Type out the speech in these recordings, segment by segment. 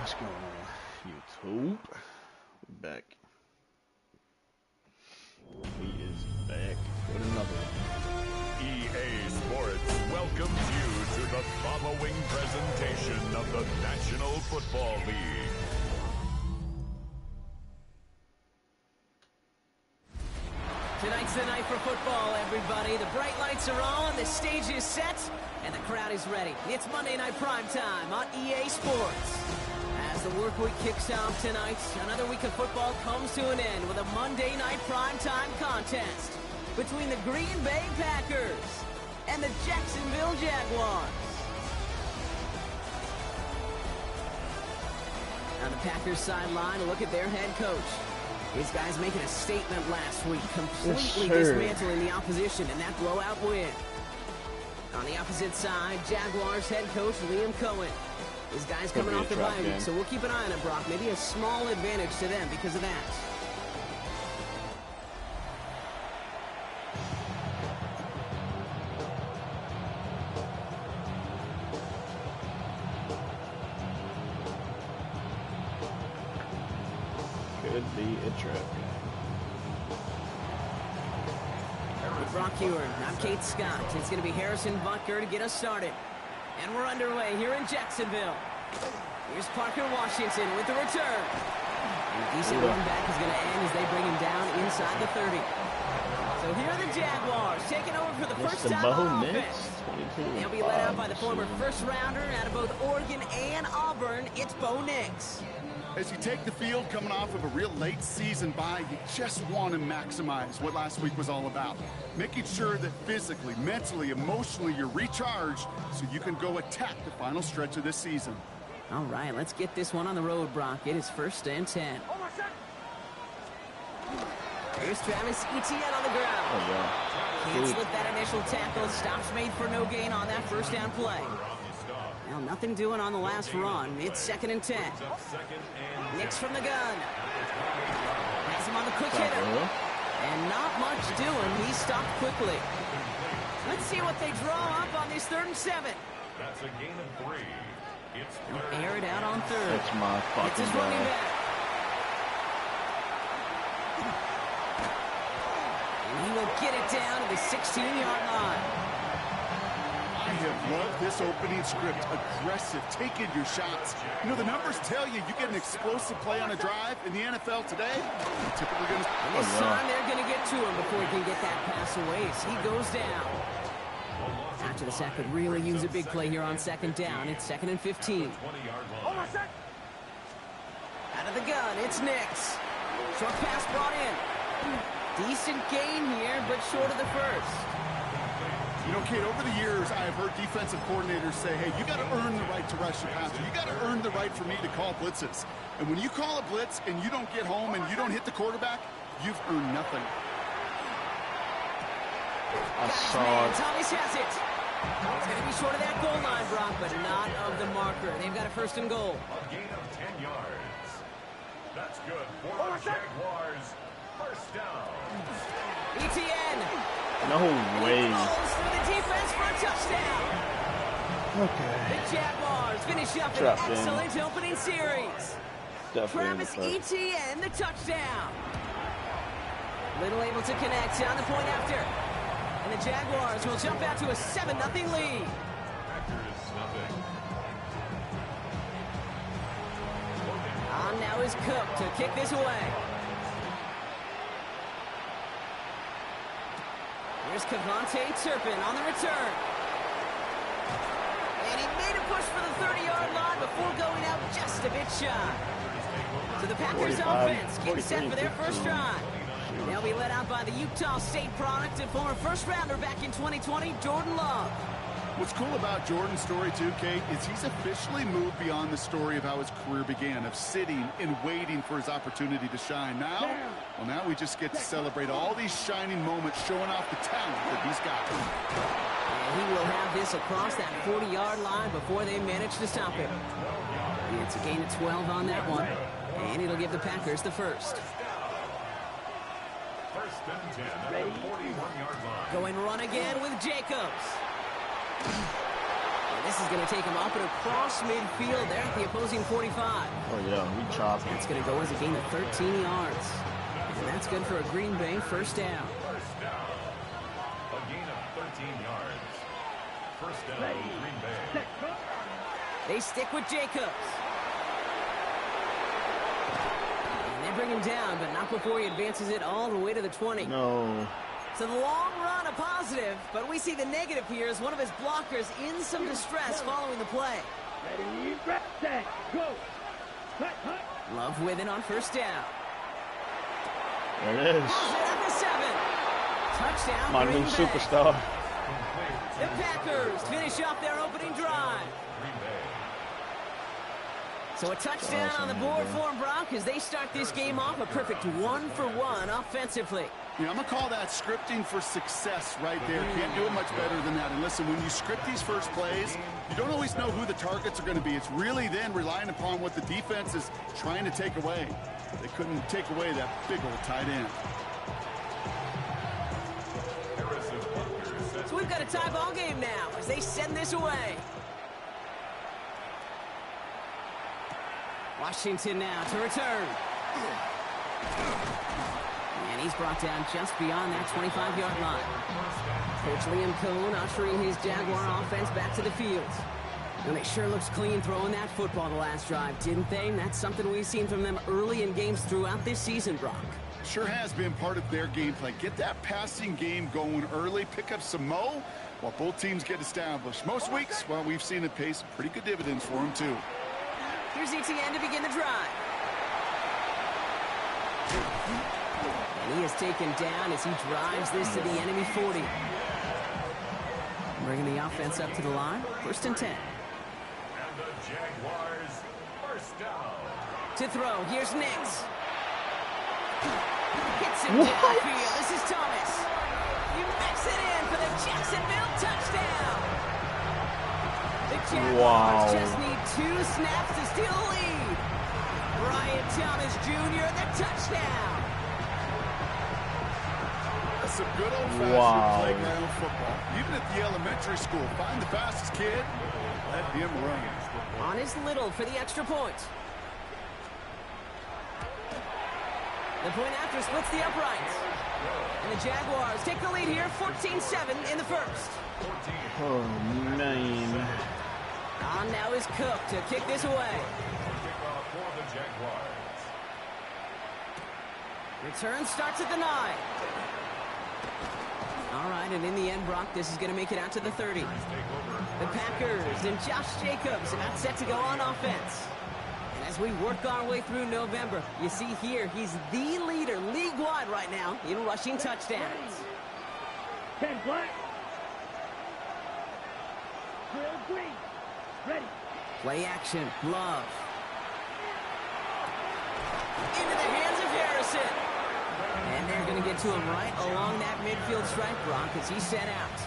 What's going on, YouTube? We're back. We is back with another one. EA Sports welcomes you to the following presentation of the National Football League. Tonight's the night for football, everybody. The bright lights are on, the stage is set, and the crowd is ready. It's Monday Night Primetime on EA Sports. As the work week kicks off tonight, another week of football comes to an end with a Monday Night Primetime contest between the Green Bay Packers and the Jacksonville Jaguars. On the Packers sideline, a look at their head coach. These guys making a statement last week, completely dismantling the opposition in that blowout win. On the opposite side, Jaguars head coach Liam Cohen. These guys coming off the bye week, so we'll keep an eye on it, Brock. Maybe a small advantage to them because of that. Could be a trap. With Brock Ewan, I'm Kate Scott. It's going to be Harrison Butker to get us started. And we're underway here in Jacksonville. Here's Parker Washington with the return. The decent run back is going to end as they bring him down inside the 30. So here are the Jaguars taking over for the first time on offense. They'll be led out by the former first-rounder out of both Oregon and Auburn. It's Bo Nix. As you take the field coming off of a real late season bye, you just want to maximize what last week was all about. Making sure that physically, mentally, emotionally, you're recharged so you can go attack the final stretch of this season. All right, let's get this one on the road, Brock. It is 1st and 10. Here's Travis Etienne on the ground. Oh, yeah. Can't slip that initial tackle. Stops made for no gain on that first down play. Well, nothing doing on the last run. It's 2nd and 10. Nix from the gun. Has him on the quick hitter. And not much doing. He stopped quickly. Let's see what they draw up on this 3rd and 7. That's a gain of 3. He'll air it out on 3rd. That's my fucking It's his running back. And he will get it down to the 16-yard line. I have loved this opening script. Aggressive, taking your shots. You know, the numbers tell you you get an explosive play on a drive in the NFL today. You're typically going to... This time they're going to get to him before he can get that pass away as he goes down. After the sack could really use a big play here on 2nd down. It's 2nd and 15. Out of the gun, it's Nix. Short pass brought in. Decent gain here, but short of the first. You know, Kate, over the years, I have heard defensive coordinators say, hey, you got to earn the right to rush your passer. You got to earn the right for me to call blitzes. And when you call a blitz and you don't get home and you don't hit the quarterback, you've earned nothing. I saw it. Thomas has it. It's going to be short of that goal line, Brock, but not of the marker. They've got a 1st and goal. A gain of 10 yards. That's good for the Jaguars. 1st down. ETN. No way. Falls through the defense for a touchdown. Okay. The Jaguars finish up Drop an in. excellent opening series. Travis Etienne, the touchdown. Little able to connect on the point after. And the Jaguars will jump out to a 7-0 lead. On now is Cook to kick this away. Here's Cavante Turpin on the return. And he made a push for the 30-yard line before going out just a bit shy. So the Packers offense getting set for their first drive. They'll be led out by the Utah State product and former first-rounder back in 2020, Jordan Love. What's cool about Jordan's story, too, Kate, is he's officially moved beyond the story of how his career began, of sitting and waiting for his opportunity to shine. Now, well, now we just get to celebrate all these shining moments, showing off the talent that he's got. And he will have this across that 40-yard line before they manage to stop him. It's a gain of 12 on that one, and it'll give the Packers the first. 1st and 10 at the 41-yard line. Going run again with Jacobs. This is going to take him up and across midfield there at the opposing 45. Oh, yeah, we chopped. That's going to go as a gain of 13 yards. And that's good for a Green Bay first down. First down. A gain of 13 yards. First down, Green Bay. They stick with Jacobs. And they bring him down, but not before he advances it all the way to the 20. No. So the long run a positive, but we see the negative here as one of his blockers in some distress following the play. Love with it on first down. There it is. At the 7. Touchdown, My Green new Bay. superstar. The Packers finish off their opening drive. So a touchdown on the board for them, Brock, as they start this game off a perfect 1-for-1 offensively. Yeah, I'm going to call that scripting for success right there. Can't do it much better than that. And listen, when you script these first plays, you don't always know who the targets are going to be. It's really then relying upon what the defense is trying to take away. They couldn't take away that big old tight end. So we've got a tie ball game now as they send this away. Washington now to return. And he's brought down just beyond that 25-yard line. Coach Liam Cohn ushering his Jaguar offense back to the field. And they sure looks clean throwing that football the last drive, didn't they? And that's something we've seen from them early in games throughout this season, Brock. Sure has been part of their game plan. Get that passing game going early, pick up some mo while both teams get established. Most weeks, well, we've seen it pay some pretty good dividends for them, too. Here's ETN to begin the drive. And he is taken down as he drives this to the enemy 40. Bringing the offense up to the line. 1st and 10. And the Jaguars, first down. To throw, here's Nix. Hits him downfield. This is Thomas. He makes it in for the Jacksonville touchdown. The Jaguars just need 2 snaps to steal the lead. Brian Thomas Jr. the touchdown. That's some good old-fashioned playground football. Even at the elementary school, find the fastest kid, let him run. On his little for the extra point. The point after splits the uprights. And the Jaguars take the lead here, 14-7 in the first. Oh, man. On now is Cook to kick this away. Return starts at the 9. All right, and in the end, Brock, this is going to make it out to the 30. The Packers and Josh Jacobs about set to go on offense. And as we work our way through November, you see here, he's the leader league-wide right now in rushing touchdowns. 10 black. Green. Ready. Play action, Love. Into the hands of Harrison. And they're going to get to him right along that midfield stripe, Brock, as he set out.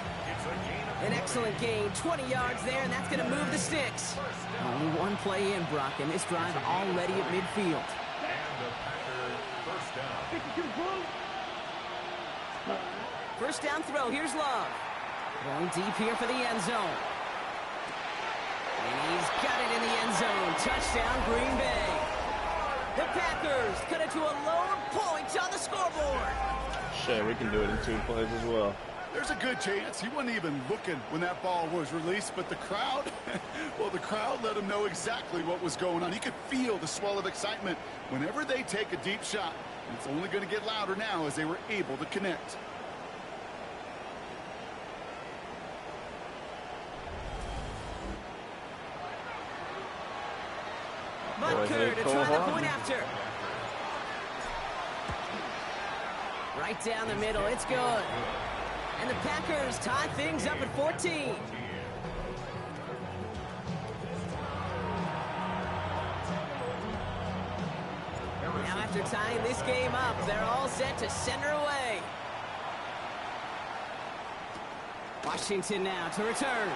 An excellent gain, 20 yards there, and that's going to move the sticks. Only one play in, Brock, and this drive already at midfield. First down throw, here's Love. Going deep here for the end zone. And he's got it in the end zone. Touchdown, Green Bay. The Packers cut it to a lone point on the scoreboard. Shit, we can do it in 2 plays as well. There's a good chance he wasn't even looking when that ball was released, but the crowd, well, the crowd let him know exactly what was going on. He could feel the swell of excitement whenever they take a deep shot. And it's only going to get louder now as they were able to connect. Butker to try the point after. Right down the middle, it's good. And the Packers tie things up at 14. Now after tying this game up, they're all set to send her away. Washington now to return.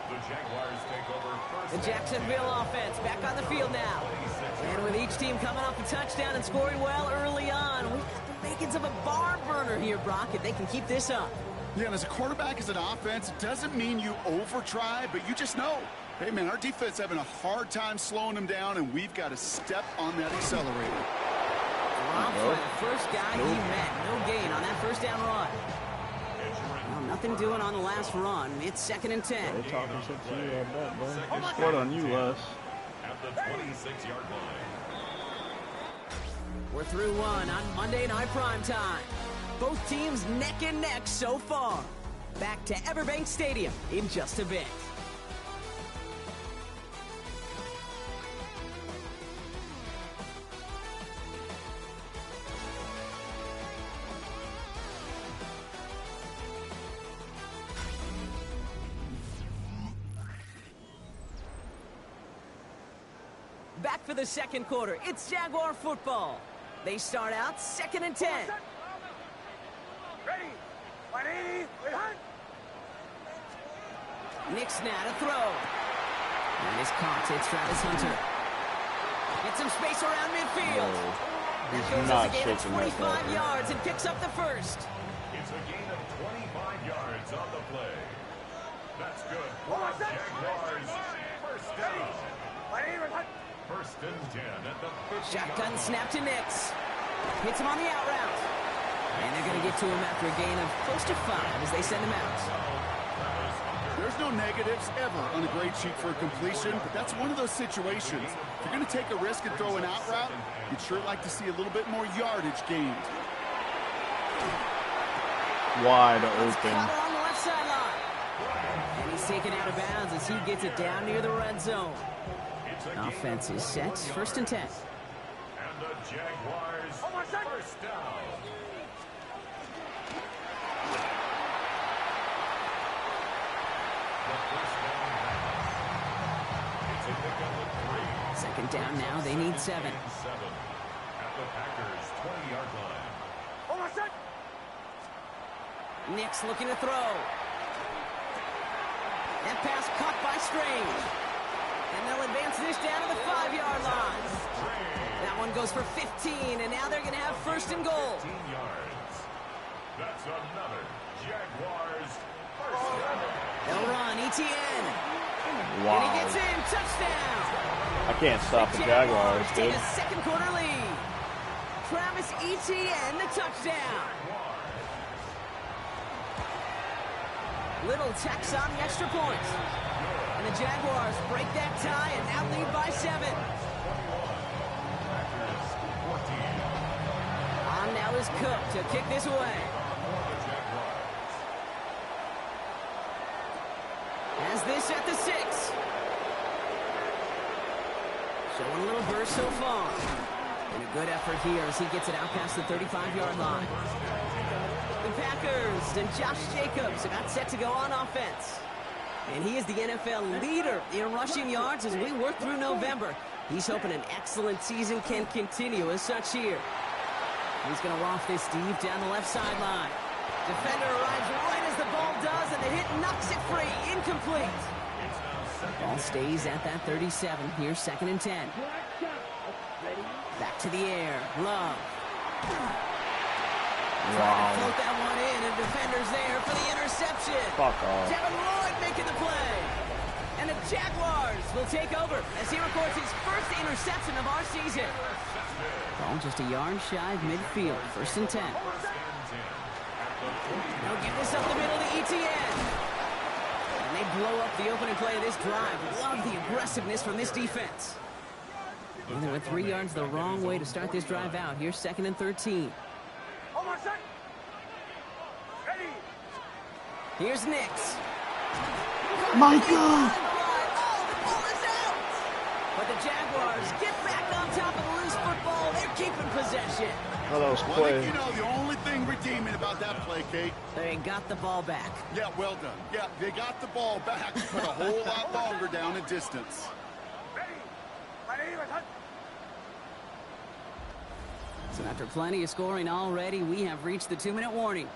The Jaguars take over first. The Jacksonville offense back on the field now. And with each team coming off a touchdown and scoring well early on, we've got the makings of a barn burner here, Brock, if they can keep this up. Yeah, and as a quarterback, as an offense, it doesn't mean you over-try, but you just know, hey, man, our defense having a hard time slowing them down, and we've got to step on that accelerator. Dropped by the first guy he met. No gain on that first down run. Well, nothing doing on the last run. It's 2nd and 10. They're talking shit to you, I bet, bro. They scored on you, Les. At the 26-yard line. We're through one on Monday Night Primetime. Both teams neck and neck so far. Back to Everbank Stadium in just a bit. Back for the second quarter. It's Jaguar football. They start out 2nd and 10. Ready. 180. Nick's now to throw. And it's caught. It's Travis Hunter. Get some space around midfield. That goes as a gain of 25 yards and picks up the first. It's a gain of 25 yards on the play. That's good. Jaguars. First down. 1st and 10 at the 50. Shotgun snap to Nix. Hits him on the out route. And they're going to get to him after a gain of close to 5 as they send him out. There's no negatives ever on a grade sheet for a completion, but that's one of those situations. If you're going to take a risk and throw an out route, you'd sure like to see a little bit more yardage gained. Wide Caught open. on the left sideline. And he's taken out of bounds as he gets it down near the red zone. Offense is set. 1st and 10. And the Jaguars. First down. It's a pickup of 3. 2nd down now. They need 7. 7 at the Packers' 20-yard line. Nix looking to throw. That pass caught by Strange. And they'll advance this down to the 5-yard line. That one goes for 15, and now they're going to have 1st and goal. 15 yards. That's another Jaguars first down. They'll run ETN. Wow. And he gets in. Touchdown. I can't stop the Jaguars, take dude. a second quarter lead. Travis Etienne, the touchdown. Little tacks on the extra point. And the Jaguars break that tie and now lead by 7. On now is Cook to kick this away. Has this at the 6. Showing a little burst so far. And a good effort here as he gets it out past the 35-yard line. The Packers and Josh Jacobs about set to go on offense. And he is the NFL leader in rushing yards as we work through November. He's hoping an excellent season can continue as such here. He's going to loft this deep down the left sideline. Defender arrives right as the ball does, and the hit knocks it free. Incomplete. Ball stays at that 37. Here's 2nd and 10. Back to the air. Love. Trying to float that one in, and defender's there for the interception. Fuck off. Devin Lloyd making the play. And the Jaguars will take over as he records his first interception of our season. Ball just a yard shy of midfield. 1st and 10. They'll give this up the middle to ETN. And they blow up the opening play of this drive. Love the aggressiveness from this defense. And they went 3 yards the wrong way to start this drive out. Here's 2nd and 13. Here's Nix. My God! Oh, the ball is out! But the Jaguars get back on top of the loose football. They're keeping possession. Oh, that was Well, quick. you know, the only thing redeeming about that play, Kate. They got the ball back. Yeah, well done. Yeah, they got the ball back, but a whole lot longer down in distance. So after plenty of scoring already, we have reached the 2-minute warning.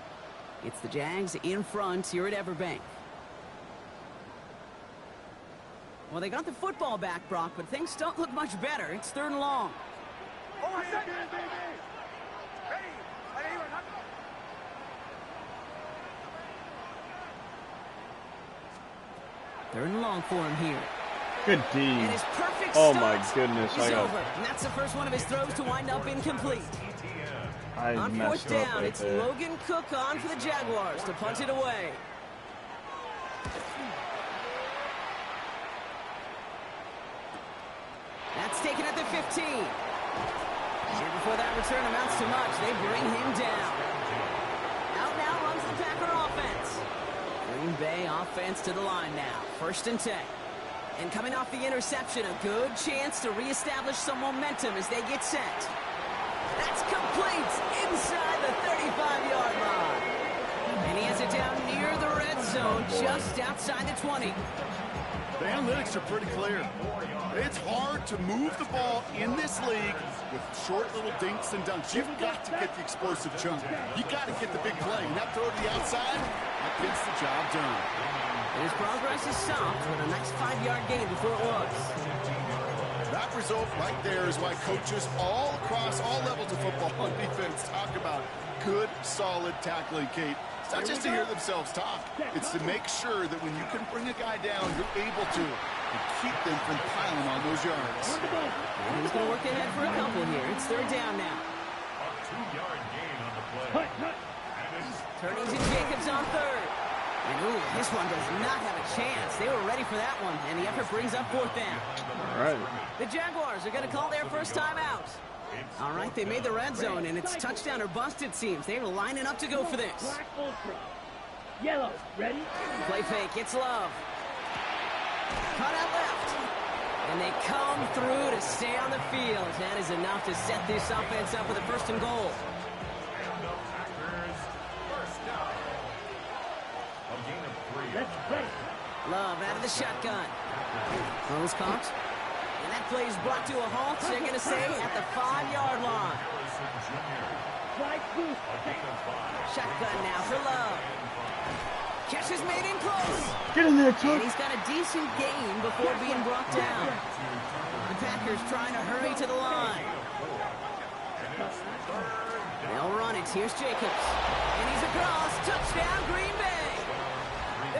It's the Jags in front here at Everbank. Well, they got the football back, Brock, but things don't look much better. It's 3rd and long. Third and long for him here. Good D. And his perfect Oh start my goodness. is over. And that's the first one of his throws to wind up incomplete. I On messed fourth up down, right it's there. Logan Cook on for the Jaguars to punt it away. That's taken at the 15. Here before that return amounts to much, they bring him down. Out now runs the Packer offense. Green Bay offense to the line now. 1st and 10. And coming off the interception, a good chance to reestablish some momentum as they get set. That's complete inside the 35-yard line. And he has it down near the red zone, just outside the 20. The analytics are pretty clear. It's hard to move the ball in this league with short little dinks and dunks. You've got to get the explosive chunk. You got to get the big play. And that throw to the outside, that gets the job done. And his progress is stopped with a nice 5-yard gain before it was. That result right there is why coaches all across all levels of football on defense talk about good, solid tackling, Kate. It's not just to hear themselves talk. It's to make sure that when you can bring a guy down, you're able to and keep them from piling on those yards. And he's going to work ahead for a couple here. It's 3rd down now. A 2-yard gain on the play. Turning to Jacobs on 3rd. And ooh, this one does not have a chance. They were ready for that one, and the effort brings up 4th down. All right. The Jaguars are going to call their first time out. All right, they made the red zone, and it's touchdown or bust, it seems. They were lining up to go for this. Black ultra. Yellow. Ready? Play fake. It's Love. Cut out left. And they come through to stay on the field. That is enough to set this offense up with a 1st and goal. And the Packers first down. A gain of 3. Let's play. Love out of the shotgun. Throws caught. And that play is brought to a halt. They're going to stay at the 5-yard line. Harrison Jr. Slide boost. A gain of 5. Shotgun now for Love. Catch is made in close. Get in there, And Tuck. he's got a decent gain before being brought down. The Packers trying to hurry to the line. They'll run it. Here's Jacobs. And he's across. Touchdown, Green Bay.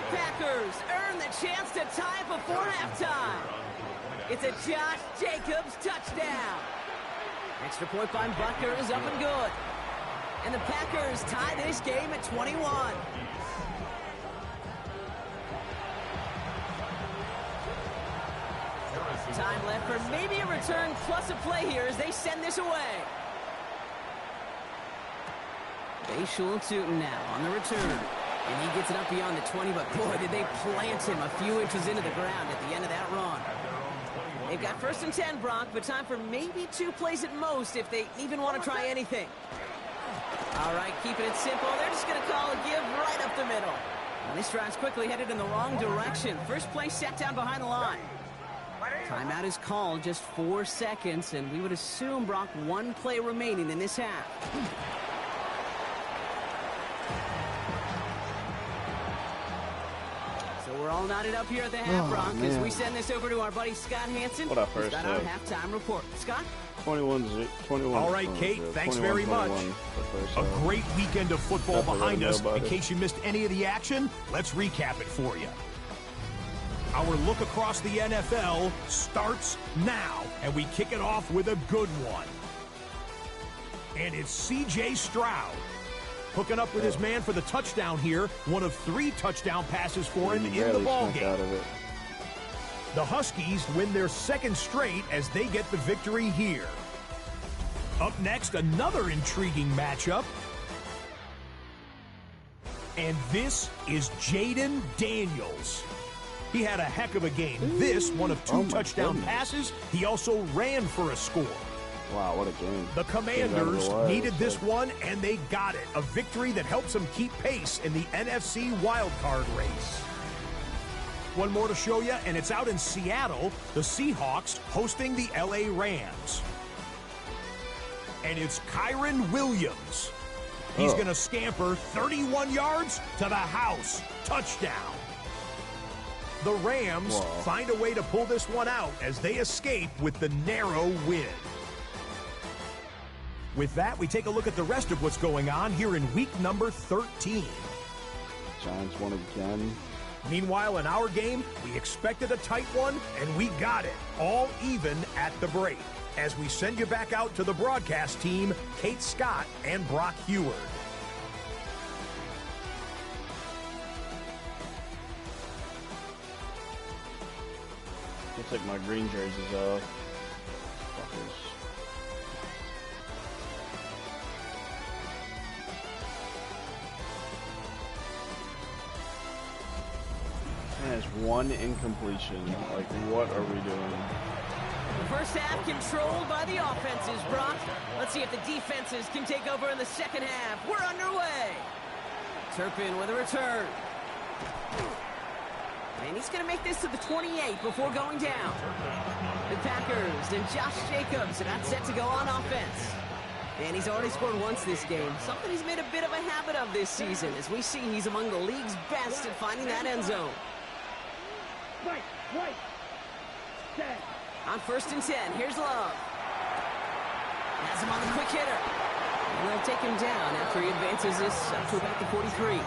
The Packers earn the chance to tie before halftime. It's a Josh Jacobs touchdown. Extra point by Butker is up and good. And the Packers tie this game at 21. Time left for maybe a return plus a play here as they send this away. Bayshul Tootin now on the return. And he gets it up beyond the 20, but boy, did they plant him a few inches into the ground at the end of that run. They've got 1st and 10, Brock, but time for maybe 2 plays at most if they even want to try anything. All right, keeping it simple. They're just going to call a give right up the middle. And this drive's quickly headed in the wrong direction. First play set down behind the line. Timeout is called, just 4 seconds, and we would assume, Brock, 1 play remaining in this half. So we're all knotted up here at the half, Brock, as we send this over to our buddy Scott Hansen. What up, He's first got our half? halftime report. Scott? 21. All right, Kate, thanks very much. A great weekend of football Definitely behind gotta us. know about In it. case you missed any of the action, let's recap it for you. Our look across the NFL starts now, and we kick it off with a good one. And it's C.J. Stroud hooking up with his man for the touchdown here. One of 3 touchdown passes for him in the Barely ballgame. snuck out of it. The Huskies win their 2nd straight as they get the victory here. Up next, another intriguing matchup. And this is Jaden Daniels. He had a heck of a game. This, one of 2 Oh my touchdown goodness. passes. He also ran for a score. Wow, what a game. The Get out of the Commanders way, needed this so- one, and they got it. A victory that helps them keep pace in the NFC wildcard race. One more to show you, and it's out in Seattle. The Seahawks hosting the LA Rams. And it's Kyron Williams. He's going to scamper 31 yards to the house. Touchdown. The Rams find a way to pull this one out as they escape with the narrow win. With that, we take a look at the rest of what's going on here in week number 13. Giants won again. Meanwhile, in our game, we expected a tight one, and we got it, all even at the break. As we send you back out to the broadcast team, Kate Scott and Brock Heward. I'll take my green jerseys off. Fuckers. Has one incompletion. Like, what are we doing? The first half controlled by the offenses, Brock. Let's see if the defenses can take over in the second half. We're underway. Turpin with a return. And he's going to make this to the 28 before going down. The Packers and Josh Jacobs are not set to go on offense. And he's already scored once this game, something he's made a bit of a habit of this season. As we see, he's among the league's best at finding that end zone. Right. Set. On 1st and 10, here's Love. Has him on the quick hitter. And they'll take him down after he advances this up to about the 43.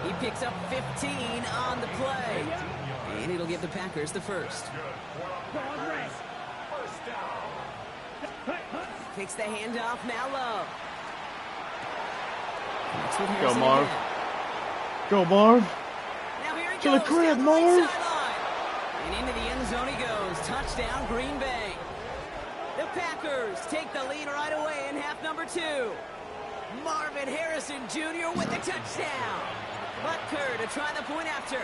He picks up 15 on the play. And it'll give the Packers the first. Takes the handoff, now Love. Go, Marv. Go, Marv. Now here he To goes, the crib, down the right Marv. sideline. And into the end zone he goes. Touchdown, Green Bay. The Packers take the lead right away in half number 2. Marvin Harrison Jr. with the touchdown. Butker to try the point after.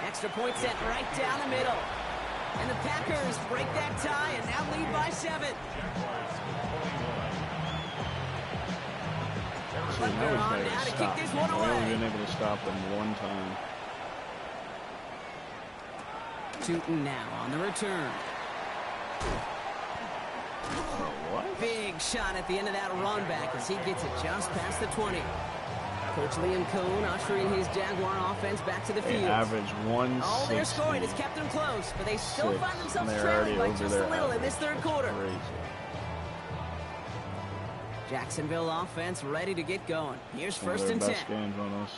Extra point set right down the middle. And the Packers break that tie and now lead by 7. Butker on now to kick this one We haven't away. been able to stop them one time. Tootin now on the return. What? Big shot at the end of that run back as he gets it just past the 20. Coach Liam Cohn ushering his Jaguar offense back to the They field. average 160. All their scoring has kept them close, but they still find themselves They're trailing by already just over a little in this their third quarter. Crazy. Jacksonville offense ready to get going. Here's One of 1st their and best 10. games on us.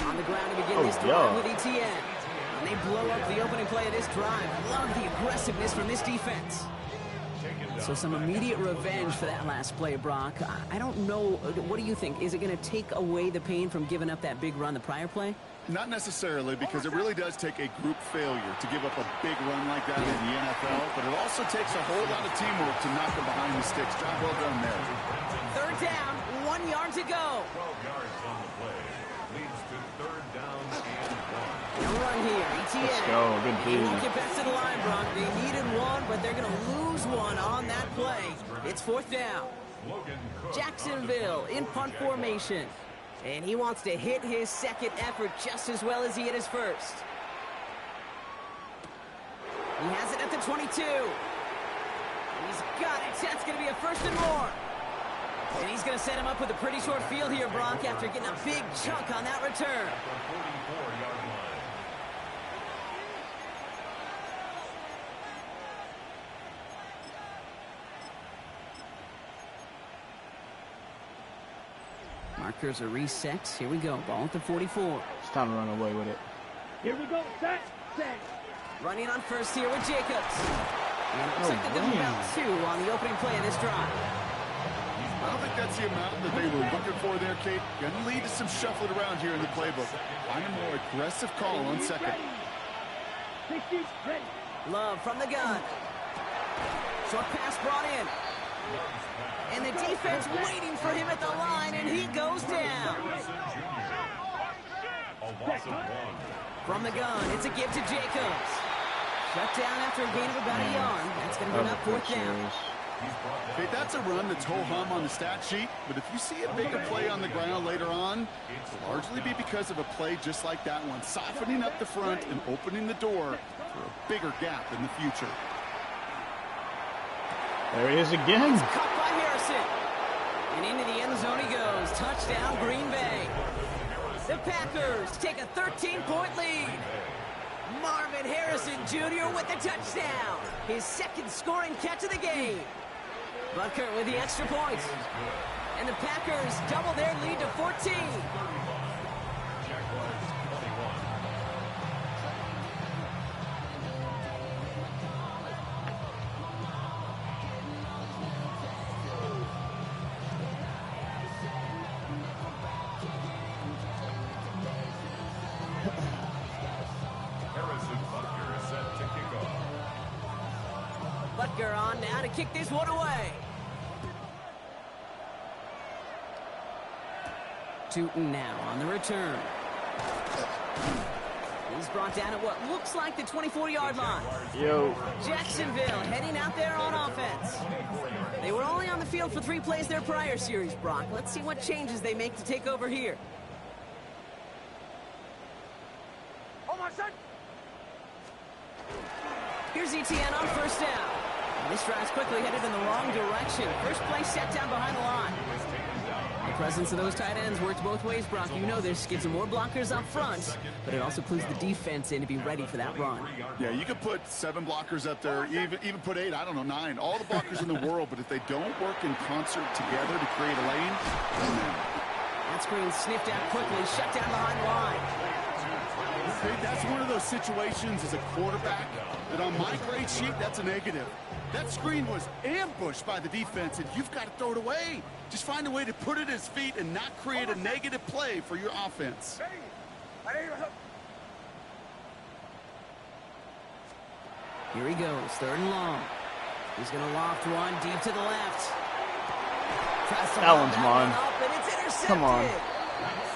On the ground to begin this drive with ETN. And they blow up the opening play of this drive. Love the aggressiveness from this defense. So some immediate revenge for that last play, Brock. I don't know. What do you think? Is it going to take away the pain from giving up that big run the prior play? Not necessarily, because it really does take a group failure to give up a big run like that in the NFL, but it also takes a whole lot of teamwork to knock them behind the sticks. Job well done there. 3rd down, 1 yard to go. 12 yards on the play. Leads to 3rd down and 1. No run here, ETN. Let's go, good They won't D. get back to the line, Brock. They needed one, but they're going to lose one on that play. It's 4th down. Jacksonville in punt formation. And he wants to hit his second effort just as well as he hit his first. He has it at the 22. He's got it. That's going to be a 1st and more. And he's going to set him up with a pretty short field here, Brock, after getting a big chunk on that return. Markers are reset. Here we go. Ball at the 44. It's time to run away with it. Here we go. Set. Running on 1st here with Jacobs. And it looks like they're doing about 2 on the opening play of this drive. I don't think that's the amount that they were looking for there, Kate. Going to lead to some shuffling around here in the playbook. Find a more aggressive call on 2nd. 60, ready. Love from the gun. Short pass brought in. And the defense waiting for him at the line, and he goes down. From the gun, it's a give to Jacobs. Shut down after a gain of about a yard. That's going to bring up 4th down. Okay, that's a run that's ho-hum on the stat sheet, but if you see a bigger play on the ground later on, it'll largely be because of a play just like that one, softening up the front and opening the door for a bigger gap in the future. There he is again. Caught by Harrison. And into the end zone he goes. Touchdown, Green Bay. The Packers take a 13-point lead. Marvin Harrison Jr. with the touchdown. His 2nd scoring catch of the game. Butker with the extra points. And the Packers double their lead to 14. Jaguars 21. Harrison Butker is set to kick off. Butker on now to kick this one away. Tootin now on the return. He's brought down at what looks like the 24-yard line. Yo. Jacksonville heading out there on offense. They were only on the field for 3 plays their prior series, Brock. Let's see what changes they make to take over here. Here's ETN on first down. And this drive's quickly headed in the wrong direction. First play set down behind the line. The presence of those tight ends works both ways, Brock. You know this. Gives them more blockers up front, but it also clues the defense in to be ready for that run. Yeah, you could put 7 blockers up there, even put 8, I don't know, 9. All the blockers in the world, but if they don't work in concert together to create a lane, that screen sniffed out quickly, shut down behind the line. that's one of those situations as a quarterback that on my grade sheet, that's a negative. That screen was ambushed by the defense, and you've got to throw it away. Just find a way to put it at his feet and not create a negative play for your offense. Here he goes, 3rd and long. He's going to loft one deep to the left. That one's mine. And it's intercepted. Come on.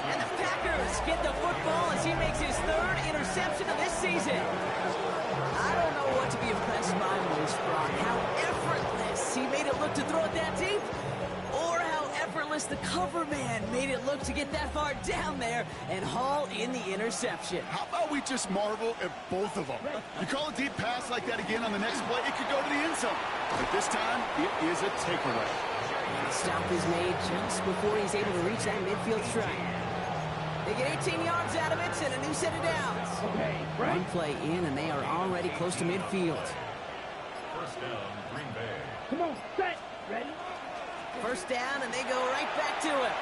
And the Packers get the football as he makes his 3rd interception of this season. I don't know what to be impressed by most, Brock. How effortless he made it look to throw it that deep, or how effortless the cover man made it look to get that far down there and haul in the interception. How about we just marvel at both of them? You call a deep pass like that again on the next play, it could go to the end zone. But this time, it is a takeaway. And the stop is made just before he's able to reach that midfield strike. They get 18 yards out of it and a new set of downs. Okay, One play in, and they are already close to midfield. First down, Green Bay. Come on, set, ready? First down, and they go right back to it.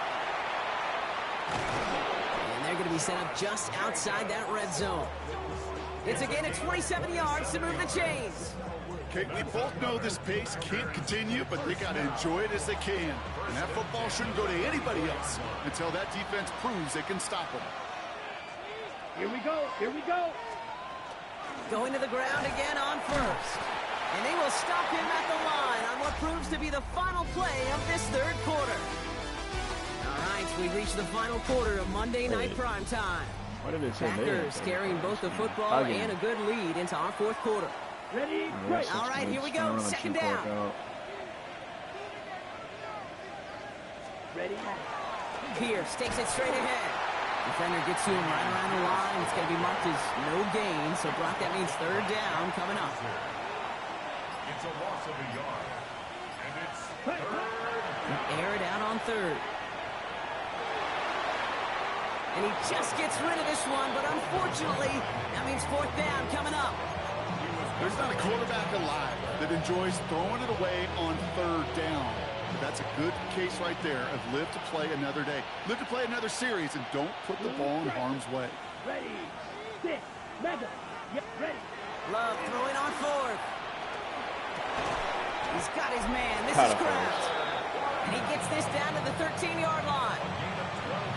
And they're going to be set up just outside that red zone. It's a gain of 27 yards to move the chains. Okay, we both know this pace can't continue, but they got to enjoy it as they can. And that football shouldn't go to anybody else until that defense proves they can stop them. Here we go, here we go. Going to the ground again on first. And they will stop him at the line on what proves to be the final play of this 3rd quarter. All right, we reach the final quarter of Monday Night Primetime. What did it say Packers carrying both the football and a good lead into our 4th quarter. Ready, break. All right, here we go. 2nd down. Ready, Pierce takes it straight ahead. Defender gets to him right around the line. It's going to be marked as no gain. So, Brock, that means 3rd down coming up. It's a loss of a yard. And it's 3rd. Air it out on 3rd. And he just gets rid of this one, but unfortunately, that means 4th down coming up. There's not a quarterback alive that enjoys throwing it away on 3rd down. But that's a good case right there of live to play another day. Live to play another series and don't put the ball in harm's way. ready, 6, Madden, yep, ready. Love throwing on 4th. He's got his man. This is Kraft. And he gets this down to the 13-yard line.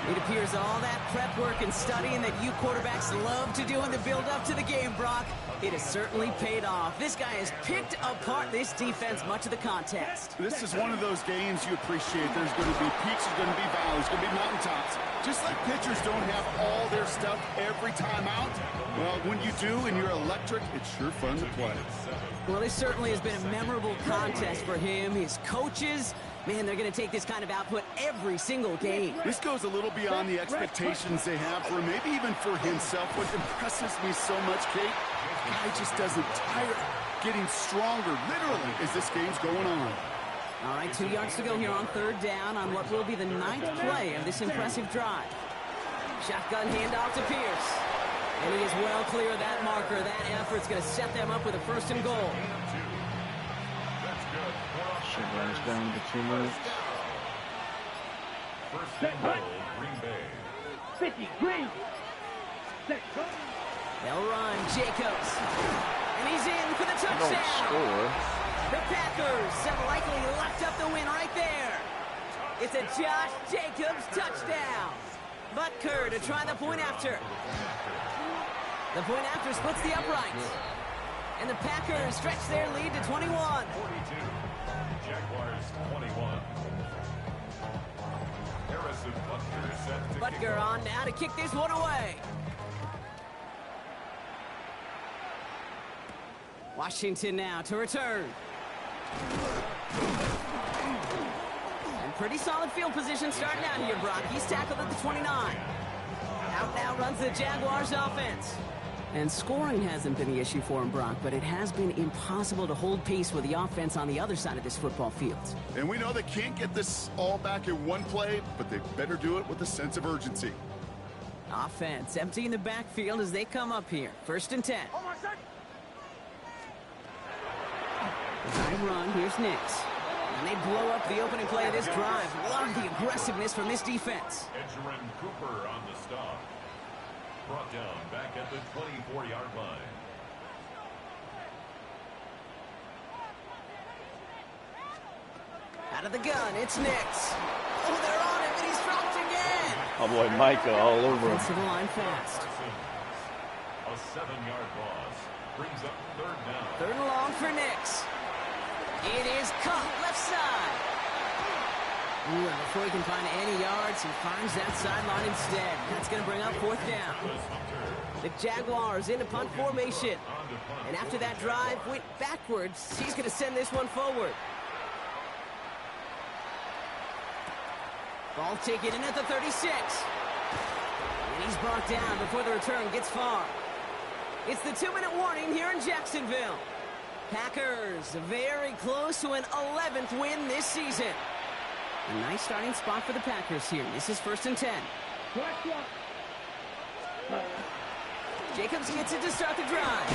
It appears all that prep work and studying that you quarterbacks love to do in the build-up to the game, Brock, it has certainly paid off. This guy has picked apart this defense much of the contest. This is one of those games you appreciate. There's going to be peaks, there's going to be valleys, there's going to be mountaintops. Just like pitchers don't have all their stuff every time out, well, when you do and you're electric, it's sure fun to play. Well, this certainly has been a memorable contest for him, his coaches. Man, they're going to take this kind of output every single game. This goes a little beyond the expectations they have for him, maybe even for himself. What impresses me so much, Kate, the guy just doesn't tire, getting stronger, literally, as this game's going on. All right, 2 yards to go here on 3rd down on what will be the 9th play of this impressive drive. Shotgun handoff to Pierce. And he is well clear of that marker. That effort's going to set them up with a 1st and goal. Should run us down to 2 minutes. First and goal, Green Bay. 50, Green. Set, go. They'll run, Jacobs. And he's in for the Don't touchdown. score. The Packers have likely locked up the win right there. It's a Josh Jacobs touchdown. Butker to try the point after. The point after splits the uprights. And the Packers stretch their lead to 21. 42. Jaguars 21. Harrison Butker set to kick Butker off. on now to kick this one away. Washington now to return. And pretty solid field position starting out here, Brock. He's tackled at the 29. Out now runs the Jaguars offense. And scoring hasn't been the issue for him, Brock, but it has been impossible to hold pace with the offense on the other side of this football field. And we know they can't get this all back in one play, but they better do it with a sense of urgency. Offense emptying the backfield as they come up here. 1st and 10. High run, here's Nix. And they blow up the opening play of this drive. Love the aggressiveness from this defense. Edgerrin Cooper on the stop. Brought down back at the 24-yard line. Out of the gun, it's Nix. Oh, they're on him, and he's dropped again. Oh boy, Micah all over him. Offensive line fast. A 7-yard loss brings up 3rd down. 3rd and long for Nix. It is caught left side. Ooh, and before he can find any yards, he finds that sideline instead. That's going to bring up 4th down. The Jaguars into punt formation. And after that drive went backwards, he's going to send this one forward. Ball taken in at the 36. And he's brought down before the return gets far. It's the 2-minute warning here in Jacksonville. Packers very close to an 11th win this season. A nice starting spot for the Packers here. This is 1st and 10. Jacobs gets it to start the drive.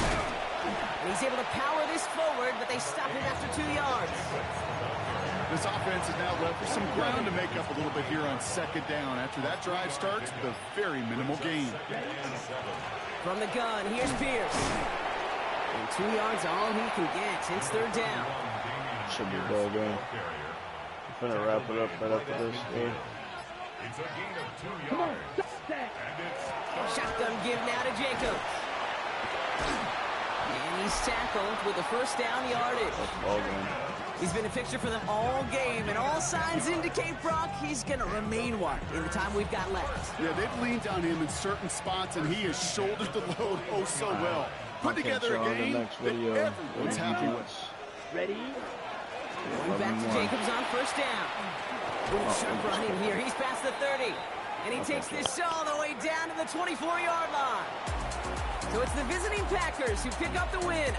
And he's able to power this forward, but they stop him after 2 yards. This offense is now left with some ground to make up a little bit here on 2nd down. After that drive starts, the very minimal gain. From the gun, here's Pierce. And 2 yards all he can get. It's 3rd down. Should be ball game. I'm gonna wrap it up right after this. Yeah. It's a gain of 2 yards. And it's Shotgun give now to Jacobs. And he's tackled with the 1st down yardage. Ball game. He's been a fixture for them all game, and all signs indicate, Brock, he's going to remain one in the time we've got left. Yeah, they've leaned on him in certain spots, and he has shouldered the load oh so well. Put together a game that everyone's happy with. Ready? Going back to Jacobs on 1st down. Ooh, sharp running here. He's past the 30. And he takes this all the way down to the 24-yard line. So it's the visiting Packers who pick up the win.